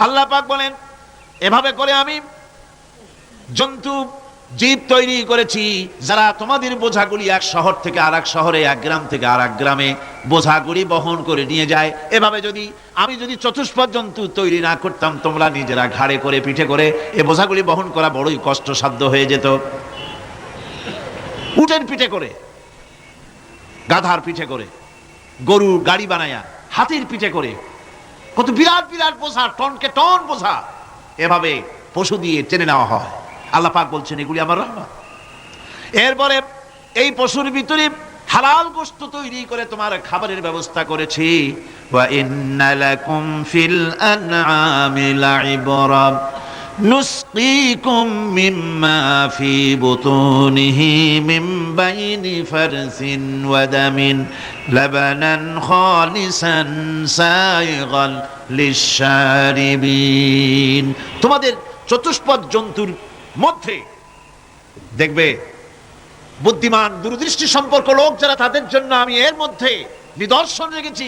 আল্লাহ পাক বলেন, এভাবে করে আমি জন্তু জীব তৈরি করেছি যারা তোমাদের বোঝাগুলি এক শহর থেকে আর এক শহরে, এক গ্রাম থেকে আর এক গ্রামে বোঝাগুলি বহন করে নিয়ে যায়। এভাবে আমি যদি চতুষ্পদ জন্তু তৈরি না করতাম, তোমরা নিজেরা ঘাড়ে করে পিঠে করে এ বোঝাগুলি বহন করা বড়ই কষ্টসাধ্য হয়ে যেত। উটের পিঠে করে, গাধার পিঠে করে, গরু গাড়ি বানায়া, হাতির পিঠে করে, কত বিরাট বিরাট বোঝা, টনকে টন বোঝা এভাবে পশু দিয়ে টেনে নেওয়া হয়। আল্লাহ পাক বলছেন এগুলি আমার রহমত। এরপরে এই পশুর ভিতরে হালাল গোশত তৈরি করে তোমার খাবারের ব্যবস্থা করেছি। ওয়া ইন্না লাকুম ফিল আনআমি লাইবরা নুসকিকুম মিম্মা ফি বুতুনিহি মিন বাইনি ফারসিন ওয়া দামিন লাবানান খালিসান সাইগান লিশ-শারিবিন। তোমাদের চতুষ্পদ জন্তুর মধ্যে দেখবে বুদ্ধিমান দূরদৃষ্টি সম্পর্ক লোক যারা, তাদের জন্য আমি এর মধ্যে নিদর্শন রেখেছি।